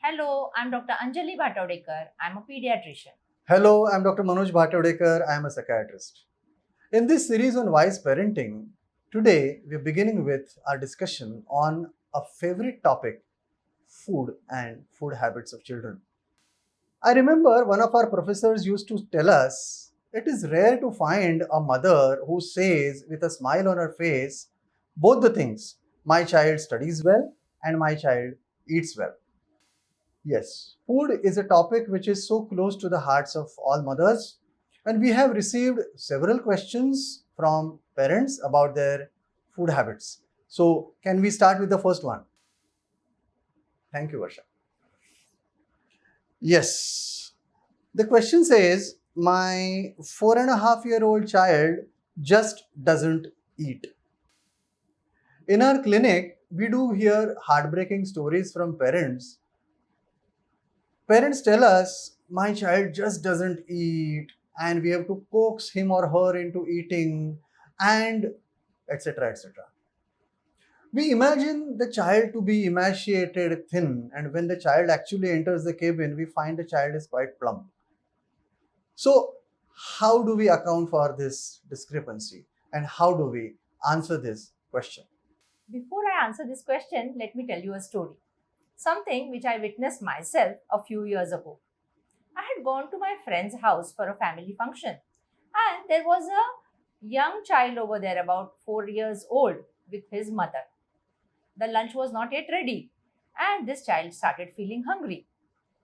Hello, I'm Dr. Anjali Bhatawdekar. I'm a pediatrician. Hello, I'm Dr. Manoj Bhatawdekar. I am a psychiatrist. In this series on wise parenting, today we're beginning with our discussion on a favorite topic, food and food habits of children. I remember one of our professors used to tell us it is rare to find a mother who says with a smile on her face both the things, my child studies well and my child eats well. Yes, food is a topic which is so close to the hearts of all mothers, and we have received several questions from parents about their food habits. So, can we start with the first one? Thank you, Varsha. Yes, the question says, my 4.5-year-old child just doesn't eat. In our clinic, we do hear heartbreaking stories from parents. Parents tell us, my child just doesn't eat, and we have to coax him or her into eating, and etc. etc. We imagine the child to be emaciated, thin, and when the child actually enters the cabin, we find the child is quite plump. So, how do we account for this discrepancy, and how do we answer this question? Before I answer this question, let me tell you a story. Something which I witnessed myself a few years ago. I had gone to my friend's house for a family function, and there was a young child over there, about 4 years old, with his mother. The lunch was not yet ready, and this child started feeling hungry.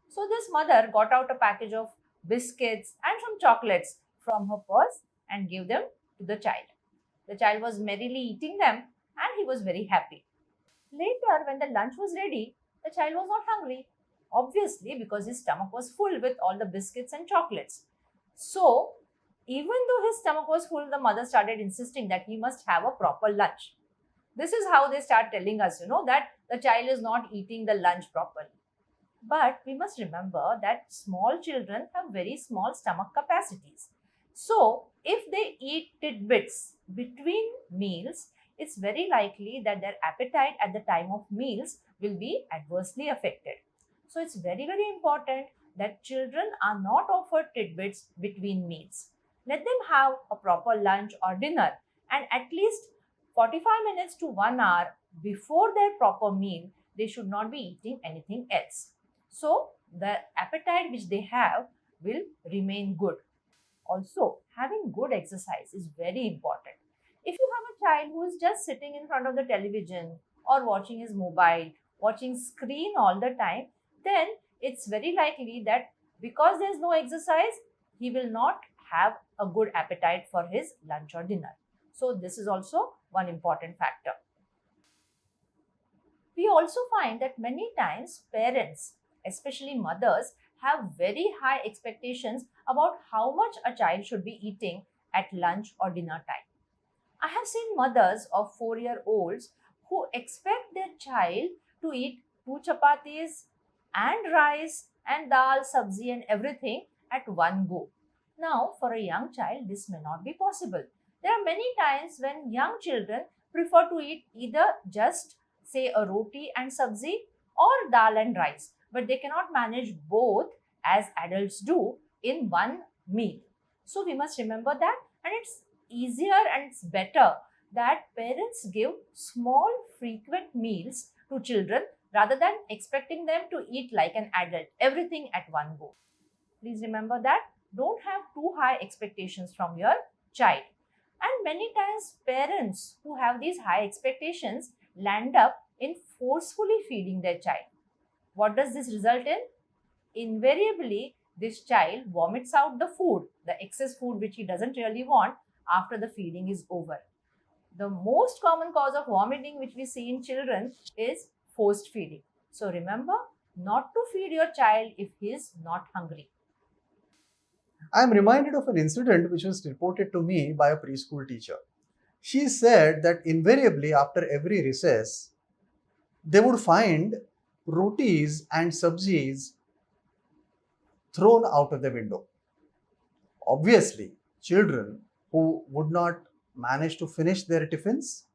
So, this mother got out a package of biscuits and some chocolates from her purse and gave them to the child. The child was merrily eating them and he was very happy. Later, when the lunch was ready, the child was not hungry, obviously, because his stomach was full with all the biscuits and chocolates. So, even though his stomach was full, the mother started insisting that he must have a proper lunch. This is how they start telling us, that the child is not eating the lunch properly. But we must remember that small children have very small stomach capacities. So, if they eat tidbits between meals, it's very likely that their appetite at the time of meals will be adversely affected. So, it's very, very important that children are not offered tidbits between meals. Let them have a proper lunch or dinner, and at least 45 minutes to 1 hour before their proper meal, they should not be eating anything else. So, the appetite which they have will remain good. Also, having good exercise is very important. If you have a child who is just sitting in front of the television or watching his mobile, watching screen all the time, then it's very likely that because there's no exercise, he will not have a good appetite for his lunch or dinner. So, this is also one important factor. We also find that many times parents, especially mothers, have very high expectations about how much a child should be eating at lunch or dinner time. I have seen mothers of 4-year-olds who expect their child to eat two chapatis and rice and dal, sabzi, and everything at one go. Now, for a young child, this may not be possible. There are many times when young children prefer to eat either just, say, a roti and sabzi or dal and rice, but they cannot manage both as adults do in one meal. So, we must remember that, and it's easier and it's better that parents give small, frequent meals to children rather than expecting them to eat like an adult, everything at one go. Please remember that. Don't have too high expectations from your child. And many times, parents who have these high expectations land up in forcefully feeding their child. What does this result in? Invariably, this child vomits out the food, the excess food which he doesn't really want after the feeding is over. The most common cause of vomiting which we see in children is forced feeding. So remember not to feed your child if he is not hungry. I am reminded of an incident which was reported to me by a preschool teacher. She said that invariably after every recess, they would find rotis and sabzis thrown out of the window. Obviously, children who would not manage to finish their tiffins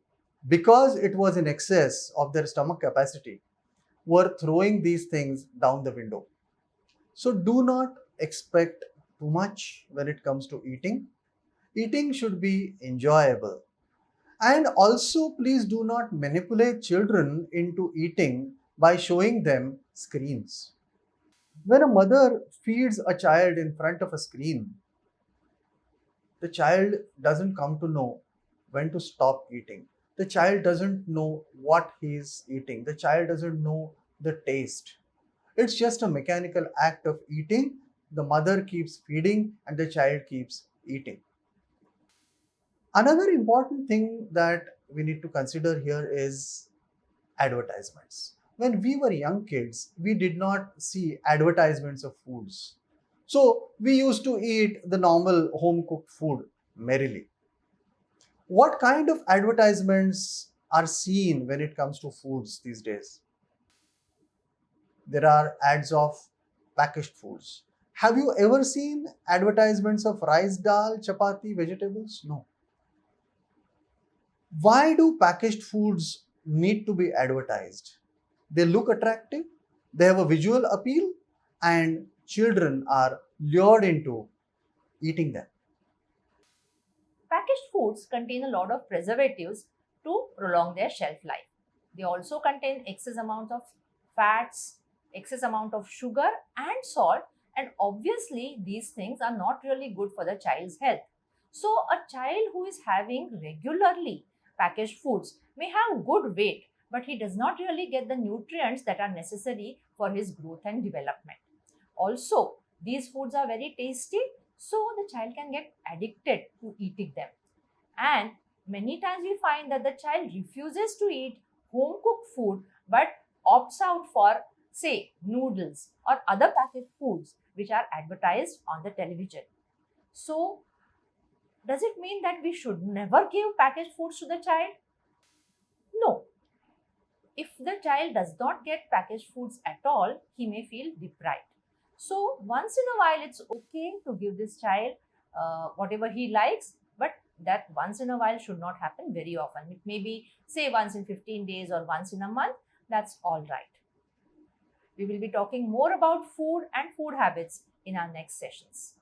because it was in excess of their stomach capacity were throwing these things down the window. So do not expect too much when it comes to eating. Eating should be enjoyable. And also, please do not manipulate children into eating by showing them screens. When a mother feeds a child in front of a screen, the child doesn't come to know when to stop eating. The child doesn't know what he is eating. The child doesn't know the taste. It's just a mechanical act of eating. The mother keeps feeding and the child keeps eating. Another important thing that we need to consider here is advertisements. When we were young kids, we did not see advertisements of foods. So we used to eat the normal home cooked food merrily. What kind of advertisements are seen when it comes to foods these days? There are ads of packaged foods. Have you ever seen advertisements of rice, dal, chapati, vegetables? No. Why do packaged foods need to be advertised? They look attractive, they have a visual appeal, and children are lured into eating them. Packaged foods contain a lot of preservatives to prolong their shelf life. They also contain excess amount of fats, excess amount of sugar and salt, and obviously these things are not really good for the child's health. So a child who is having regularly packaged foods may have good weight, but he does not really get the nutrients that are necessary for his growth and development. Also, these foods are very tasty, so the child can get addicted to eating them. And many times we find that the child refuses to eat home cooked food but opts out for, say, noodles or other packaged foods which are advertised on the television. So, does it mean that we should never give packaged foods to the child? No. If the child does not get packaged foods at all, he may feel deprived. So, once in a while, it's okay to give this child whatever he likes, but that once in a while should not happen very often. It may be, say, once in 15 days or once in a month. That's all right. We will be talking more about food and food habits in our next sessions.